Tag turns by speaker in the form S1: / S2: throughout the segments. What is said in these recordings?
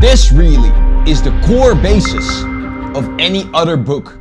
S1: This really is the core basis of any other book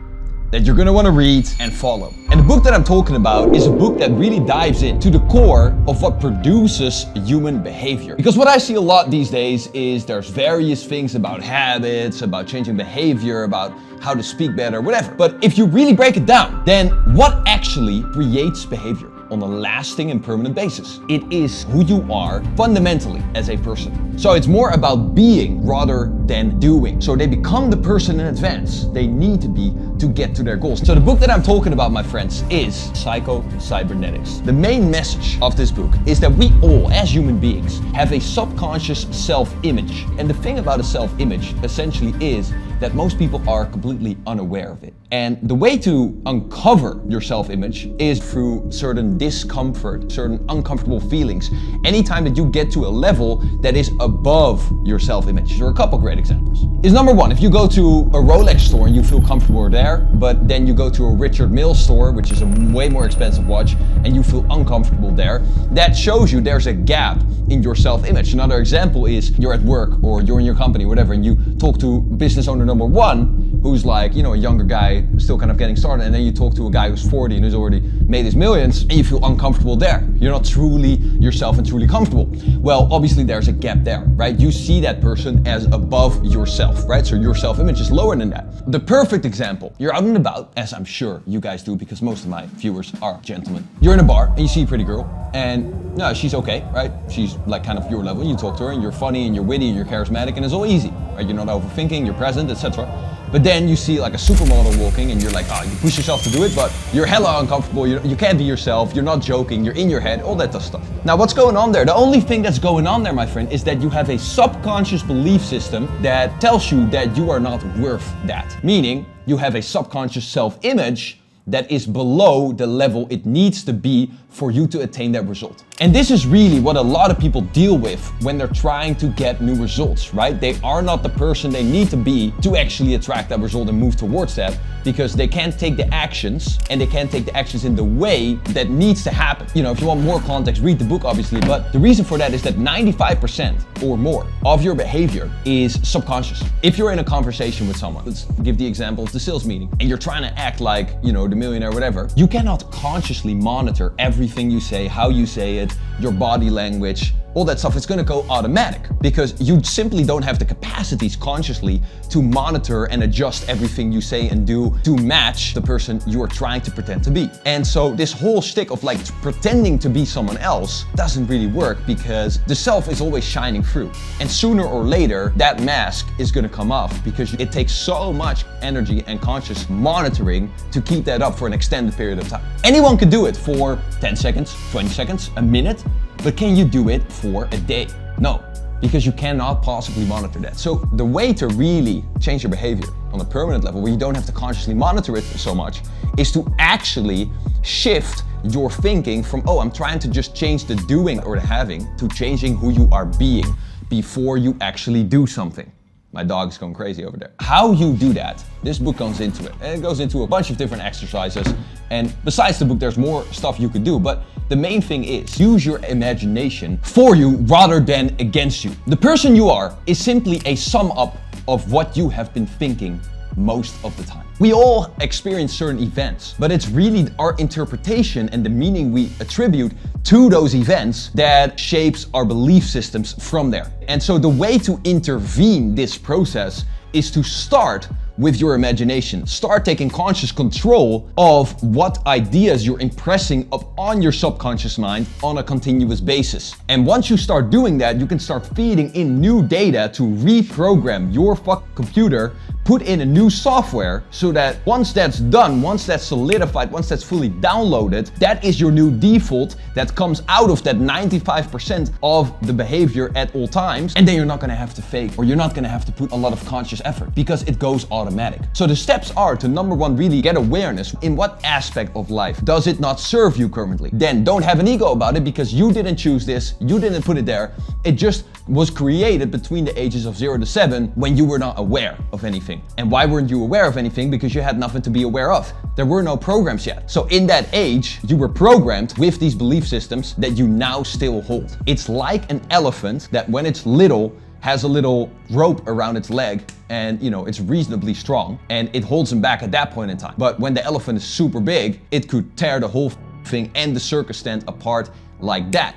S1: that you're gonna wanna read and follow. And the book that I'm talking about is a book that really dives into the core of what produces human behavior. Because what I see a lot these days is there's various things about habits, about changing behavior, about how to speak better, whatever. But if you really break it down, then what actually creates behavior on a lasting and permanent basis? It is who you are fundamentally as a person. So it's more about being rather than doing. So they become the person in advance they need to be to get to their goals. So the book that I'm talking about, my friends, is Psycho-Cybernetics. The main message of this book is that we all, as human beings, have a subconscious self-image. And the thing about a self-image essentially is that most people are completely unaware of it. And the way to uncover your self-image is through certain discomfort, certain uncomfortable feelings. Anytime that you get to a level that is above your self-image. There are a couple great examples. Is number one, if you go to a Rolex store and you feel comfortable there, but then you go to a Richard Mille store, which is a way more expensive watch, and you feel uncomfortable there, that shows you there's a gap in your self-image. Another example is you're at work or you're in your company, whatever, and you talk to business owner number one, who's like, a younger guy, still kind of getting started, and then you talk to a guy who's 40 and who's already made his millions, and you feel uncomfortable there. You're not truly yourself and truly comfortable. Well, obviously there's a gap there, right? You see that person as above yourself, right? So your self-image is lower than that. The perfect example, you're out and about, as I'm sure you guys do, because most of my viewers are gentlemen. You're in a bar and you see a pretty girl, and no, she's okay, right? She's like kind of your level. You talk to her and you're funny and you're witty and you're charismatic and it's all easy, right? You're not overthinking, you're present, etc. But then you see like a supermodel walking and you're like, you push yourself to do it, but you're hella uncomfortable, you can't be yourself, you're not joking, you're in your head, all that stuff. Now what's going on there? The only thing that's going on there, my friend, is that you have a subconscious belief system that tells you that you are not worth that. Meaning, you have a subconscious self-image that is below the level it needs to be for you to attain that result. And this is really what a lot of people deal with when they're trying to get new results, right? They are not the person they need to be to actually attract that result and move towards that, because they can't take the actions, and they can't take the actions in the way that needs to happen. If you want more context, read the book obviously, but the reason for that is that 95% or more of your behavior is subconscious. If you're in a conversation with someone, let's give the example of the sales meeting, and you're trying to act like, the millionaire, whatever, you cannot consciously monitor everything you say, how you say it, your body language, all that stuff. It's gonna go automatic because you simply don't have the capacities consciously to monitor and adjust everything you say and do to match the person you are trying to pretend to be. And so this whole shtick of like pretending to be someone else doesn't really work, because the self is always shining through. And sooner or later, that mask is gonna come off, because it takes so much energy and conscious monitoring to keep that up for an extended period of time. Anyone can do it for 10 seconds, 20 seconds, a minute, but can you do it for a day? No, because you cannot possibly monitor that. So the way to really change your behavior on a permanent level, where you don't have to consciously monitor it so much, is to actually shift your thinking from, I'm trying to just change the doing or the having, to changing who you are being before you actually do something. My dog's going crazy over there. How you do that, this book goes into it. And it goes into a bunch of different exercises. And besides the book, there's more stuff you could do. But the main thing is, use your imagination for you rather than against you. The person you are is simply a sum up of what you have been thinking most of the time. We all experience certain events, but it's really our interpretation and the meaning we attribute to those events that shapes our belief systems from there. And so the way to intervene this process is to start with your imagination. Start taking conscious control of what ideas you're impressing upon your subconscious mind on a continuous basis. And once you start doing that, you can start feeding in new data to reprogram your computer, put in a new software, so that once that's done, once that's solidified, once that's fully downloaded, that is your new default that comes out of that 95% of the behavior at all times. And then you're not gonna have to fake, or you're not gonna have to put a lot of conscious effort, because it goes automatic. So the steps are to, number one, really get awareness. In what aspect of life does it not serve you currently? Then don't have an ego about it, because you didn't choose this, you didn't put it there. It just was created between the ages of 0 to 7 when you were not aware of anything. And why weren't you aware of anything? Because you had nothing to be aware of. There were no programs yet. So in that age, you were programmed with these belief systems that you now still hold. It's like an elephant that when it's little has a little rope around its leg and it's reasonably strong and it holds him back at that point in time. But when the elephant is super big, it could tear the whole thing and the circus tent apart like that.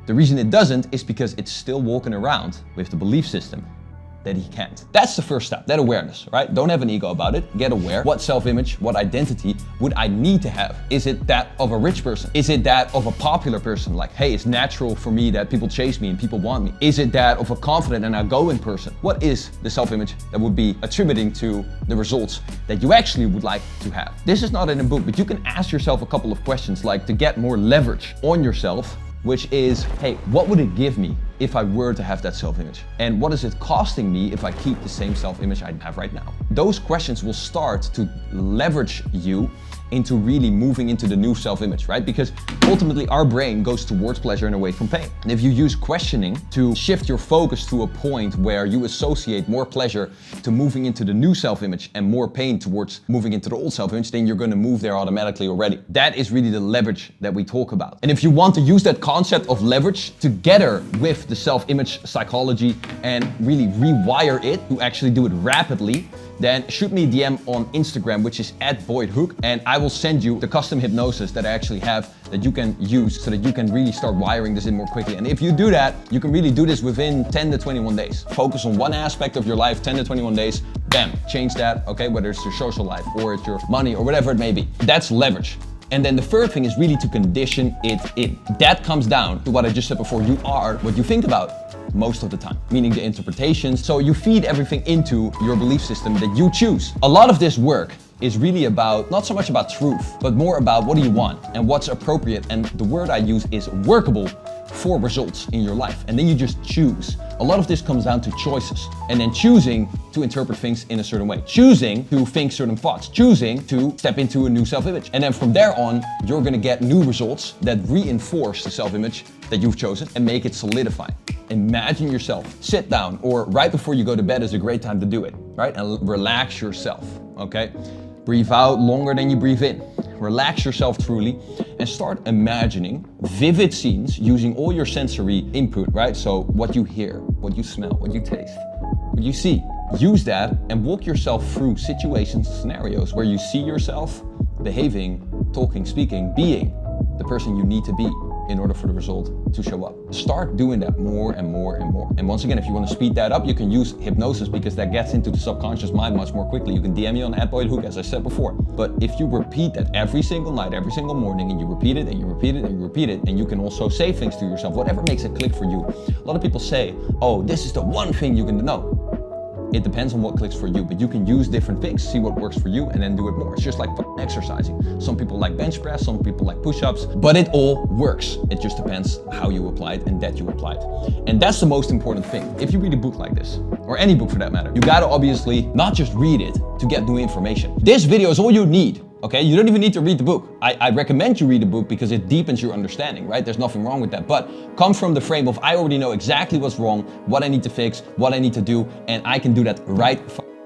S1: The reason it doesn't is because it's still walking around with the belief system that he can't. That's the first step, that awareness, right? Don't have an ego about it, get aware. What self-image, what identity would I need to have? Is it that of a rich person? Is it that of a popular person? Like, hey, it's natural for me that people chase me and people want me. Is it that of a confident and outgoing person? What is the self-image that would be attributing to the results that you actually would like to have? This is not in a book, but you can ask yourself a couple of questions like to get more leverage on yourself, which is, hey, what would it give me if I were to have that self-image? And what is it costing me if I keep the same self-image I have right now? Those questions will start to leverage you into really moving into the new self-image, right? Because ultimately our brain goes towards pleasure and away from pain. And if you use questioning to shift your focus to a point where you associate more pleasure to moving into the new self-image and more pain towards moving into the old self-image, then you're gonna move there automatically already. That is really the leverage that we talk about. And if you want to use that concept of leverage together with the self-image psychology and really rewire it to actually do it rapidly, then shoot me a DM on Instagram, which is @BoydHook, and I will send you the custom hypnosis that I actually have that you can use so that you can really start wiring this in more quickly. And if you do that, you can really do this within 10 to 21 days. Focus on one aspect of your life, 10 to 21 days, bam, change that, okay? Whether it's your social life or it's your money or whatever it may be. That's leverage. And then the third thing is really to condition it in. That comes down to what I just said before. You are what you think about most of the time, meaning the interpretations. So you feed everything into your belief system that you choose. A lot of this work is really about, not so much about truth, but more about what do you want and what's appropriate. And the word I use is workable for results in your life. And then you just choose. A lot of this comes down to choices and then choosing to interpret things in a certain way, choosing to think certain thoughts, choosing to step into a new self-image. And then from there on, you're gonna get new results that reinforce the self-image that you've chosen and make it solidify. Imagine yourself, sit down, or right before you go to bed is a great time to do it, right? And relax yourself, okay? Breathe out longer than you breathe in. Relax yourself truly and start imagining vivid scenes using all your sensory input, right? So what you hear, what you smell, what you taste, what you see. Use that and walk yourself through situations, scenarios where you see yourself behaving, talking, speaking, being the person you need to be in order for the result to show up. Start doing that more and more and more. And once again, if you want to speed that up, you can use hypnosis because that gets into the subconscious mind much more quickly. You can DM me on @BoydHook, as I said before. But if you repeat that every single night, every single morning, and you repeat it and you repeat it and you repeat it, and you can also say things to yourself, whatever makes it click for you. A lot of people say, oh, this is the one thing you can know. It depends on what clicks for you, but you can use different things, see what works for you, and then do it more. It's just like exercising. Some people like bench press, some people like push-ups, but it all works. It just depends how you apply it and that you apply it. And that's the most important thing. If you read a book like this, or any book for that matter, you gotta obviously not just read it to get new information. This video is all you need. Okay, you don't even need to read the book. I recommend you read the book because it deepens your understanding, right? There's nothing wrong with that. But come from the frame of I already know exactly what's wrong, what I need to fix, what I need to do, and I can do that right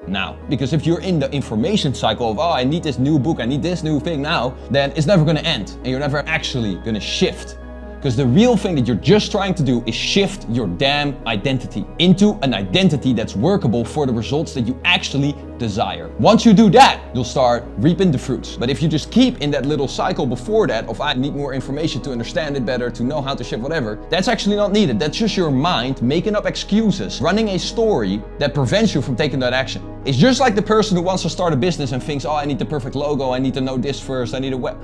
S1: now. Because if you're in the information cycle of, oh, I need this new book, I need this new thing now, then it's never gonna end and you're never actually gonna shift. Because the real thing that you're just trying to do is shift your damn identity into an identity that's workable for the results that you actually desire. Once you do that, you'll start reaping the fruits. But if you just keep in that little cycle before that of I need more information to understand it better, to know how to shift whatever, that's actually not needed. That's just your mind making up excuses, running a story that prevents you from taking that action. It's just like the person who wants to start a business and thinks, oh, I need the perfect logo, I need to know this first, I need a web.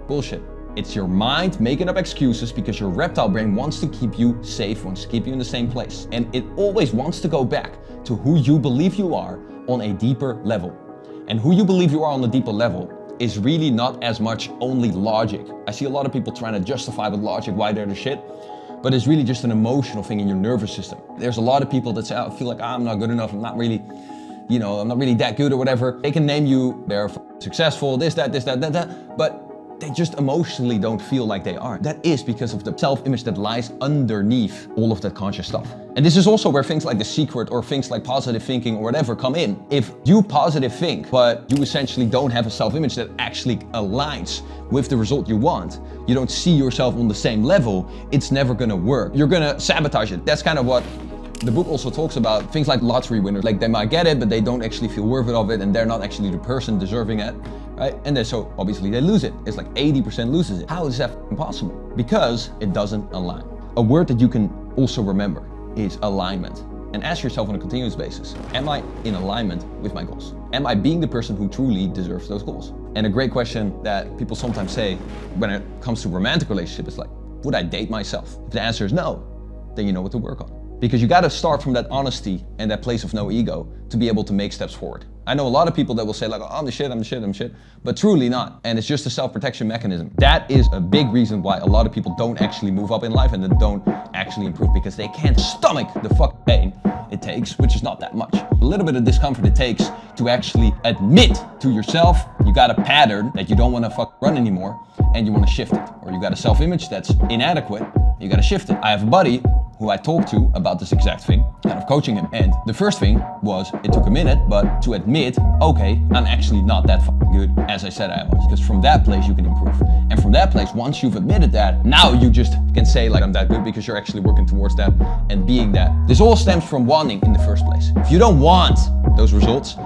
S1: Bullshit. It's your mind making up excuses because your reptile brain wants to keep you safe, wants to keep you in the same place. And it always wants to go back to who you believe you are on a deeper level. And who you believe you are on a deeper level is really not as much only logic. I see a lot of people trying to justify with logic why they're the shit, but it's really just an emotional thing in your nervous system. There's a lot of people that say, I feel like I'm not good enough, I'm not really that good or whatever. They can name you, they're successful, this, that, but they just emotionally don't feel like they are. That is because of the self-image that lies underneath all of that conscious stuff. And this is also where things like The Secret or things like positive thinking or whatever come in. If you positive think, but you essentially don't have a self-image that actually aligns with the result you want, you don't see yourself on the same level, it's never gonna work. You're gonna sabotage it. That's kind of what The book also talks about things like lottery winners. Like they might get it, but they don't actually feel worthy of it, and they're not actually the person deserving it, right? And then so obviously they lose it. It's like 80% loses it. How is that possible? Because it doesn't align. A word that you can also remember is alignment. And ask yourself on a continuous basis, am I in alignment with my goals? Am I being the person who truly deserves those goals? And a great question that people sometimes say when it comes to romantic relationship is like, would I date myself? If the answer is no, then you know what to work on. Because you gotta start from that honesty and that place of no ego to be able to make steps forward. I know a lot of people that will say like, oh, I'm the shit, but truly not. And it's just a self-protection mechanism. That is a big reason why a lot of people don't actually move up in life and then don't actually improve, because they can't stomach the fucking pain it takes, which is not that much. A little bit of discomfort it takes to actually admit to yourself you got a pattern that you don't wanna run anymore and you wanna shift it. Or you got a self-image that's inadequate, you gotta shift it. I have a buddy who I talked to about this exact thing, kind of coaching him. And the first thing was, it took a minute, but to admit, okay, I'm actually not that good as I said I was. Because from that place you can improve. And from that place, once you've admitted that, now you just can say like, I'm that good, because you're actually working towards that and being that. This all stems from wanting in the first place. If you don't want those results,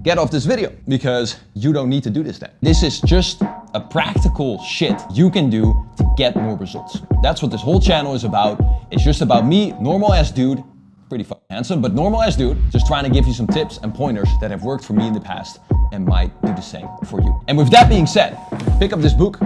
S1: get off this video, because you don't need to do this then. This is just a practical shit you can do to get more results. That's what this whole channel is about. It's just about me, normal ass dude, pretty fucking handsome, but normal ass dude, just trying to give you some tips and pointers that have worked for me in the past and might do the same for you. And with that being said, pick up this book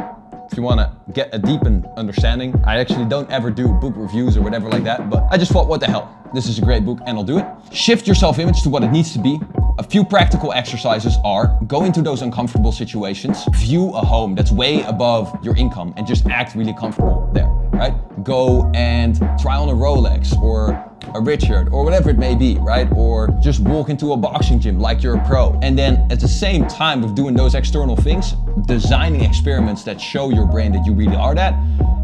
S1: if you want to get a deepened understanding. I actually don't ever do book reviews or whatever like that, but I just thought, what the hell? This is a great book and I'll do it. Shift your self-image to what it needs to be. A few practical exercises are: go into those uncomfortable situations, view a home that's way above your income and just act really comfortable there, right? Go and try on a Rolex or a Richard or whatever it may be, right? Or just walk into a boxing gym like you're a pro. And then at the same time of doing those external things, designing experiments that show your brain that you really are that.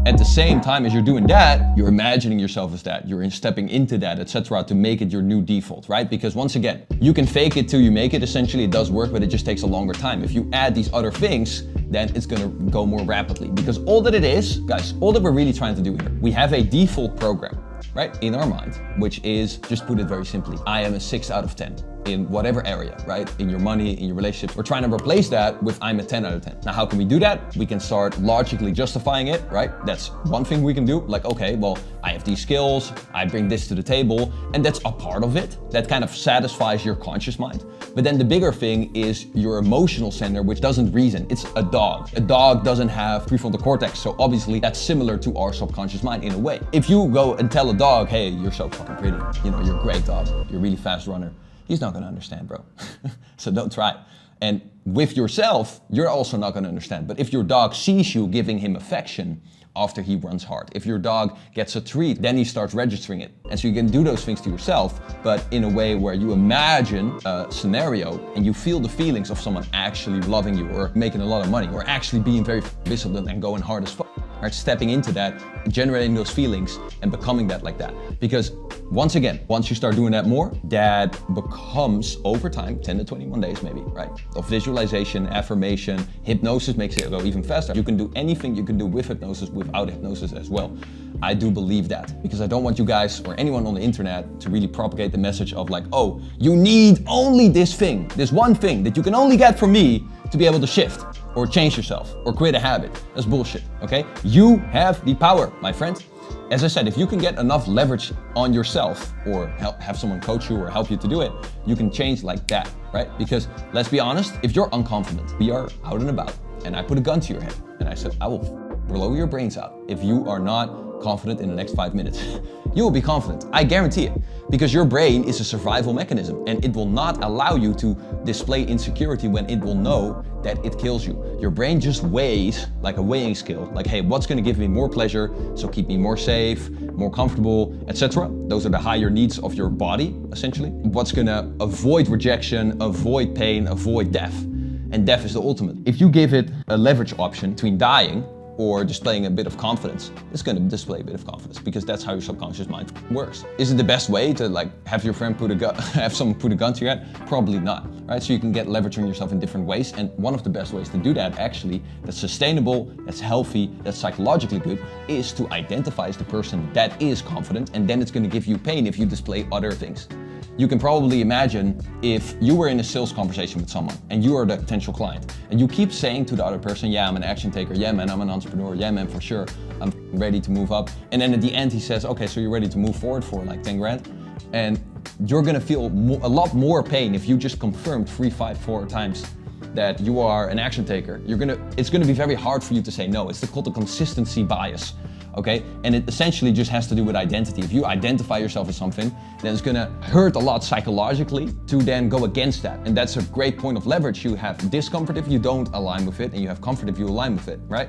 S1: At the same time as you're doing that, you're imagining yourself as that, you're stepping into that, etc., to make it your new default, right? Because once again, you can fake it till you make it. Essentially, it does work, but it just takes a longer time. If you add these other things, then it's gonna go more rapidly. Because all that it is, guys, all that we're really trying to do here, we have a default program, right, in our mind, which is, just put it very simply, I am a 6 out of 10 in whatever area, right? In your money, in your relationship. We're trying to replace that with I'm a 10 out of 10. Now, how can we do that? We can start logically justifying it, right? That's one thing we can do. Like, okay, well, I have these skills, I bring this to the table, and that's a part of it. That kind of satisfies your conscious mind. But then the bigger thing is your emotional center, which doesn't reason. It's a dog. A dog doesn't have prefrontal cortex, so obviously that's similar to our subconscious mind in a way. If you go and tell a dog, hey, you're so fucking pretty, you know, you're a great dog, you're a really fast runner, he's not gonna understand, bro. So don't try. And with yourself, you're also not gonna understand. But if your dog sees you giving him affection after he runs hard, if your dog gets a treat, then he starts registering it. And so you can do those things to yourself, but in a way where you imagine a scenario and you feel the feelings of someone actually loving you or making a lot of money or actually being very disciplined and going hard as fuck. Right, stepping into that, generating those feelings and becoming that like that. Because once again, once you start doing that more, that becomes over time, 10 to 21 days maybe, right? Of visualization, affirmation, hypnosis makes it go even faster. You can do anything you can do with hypnosis, without hypnosis as well. I do believe that, because I don't want you guys or anyone on the internet to really propagate the message of like, oh, you need only this thing, this one thing that you can only get from me to be able to shift or change yourself or quit a habit. That's bullshit, okay? You have the power, my friend. As I said, if you can get enough leverage on yourself or have someone coach you or help you to do it, you can change like that, right? Because let's be honest, if you're unconfident, we are out and about and I put a gun to your head and I said, I will blow your brains out if you are not confident in the next 5 minutes. You will be confident, I guarantee it, because your brain is a survival mechanism and it will not allow you to display insecurity when it will know that it kills you. Your brain just weighs like a weighing scale, like, hey, what's gonna give me more pleasure, so keep me more safe, more comfortable, etc. Those are the higher needs of your body, essentially. What's gonna avoid rejection, avoid pain, avoid death. And death is the ultimate. If you give it a leverage option between dying or displaying a bit of confidence, it's going to display a bit of confidence because that's how your subconscious mind works. Is it the best way to like have your friend have someone put a gun to your head? Probably not, right? So you can get leverage on yourself in different ways, and one of the best ways to do that, actually, that's sustainable, that's healthy, that's psychologically good, is to identify as the person that is confident, and then it's going to give you pain if you display other things. You can probably imagine if you were in a sales conversation with someone and you are the potential client and you keep saying to the other person, yeah, I'm an action taker, yeah man, I'm an entrepreneur, yeah man, for sure, I'm ready to move up. And then at the end he says, okay, so you're ready to move forward for like 10 grand. And you're gonna feel a lot more pain if you just confirmed 3, 5, 4 times that you are an action taker. It's gonna be very hard for you to say no. It's called the consistency bias. Okay, and it essentially just has to do with identity. If you identify yourself as something, then it's gonna hurt a lot psychologically to then go against that. And that's a great point of leverage. You have discomfort if you don't align with it, and you have comfort if you align with it, right?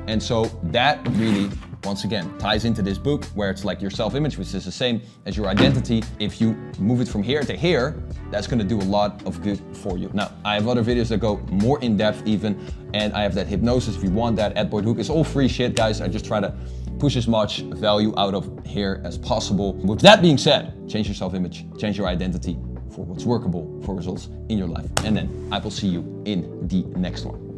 S1: And so that really, once again, ties into this book where it's like your self-image, which is the same as your identity. If you move it from here to here, that's gonna do a lot of good for you. Now, I have other videos that go more in depth even, and I have that hypnosis if you want that at Boyd Hook. It's all free shit, guys. I just try to push as much value out of here as possible. With that being said, change your self-image, change your identity for what's workable for results in your life. And then I will see you in the next one.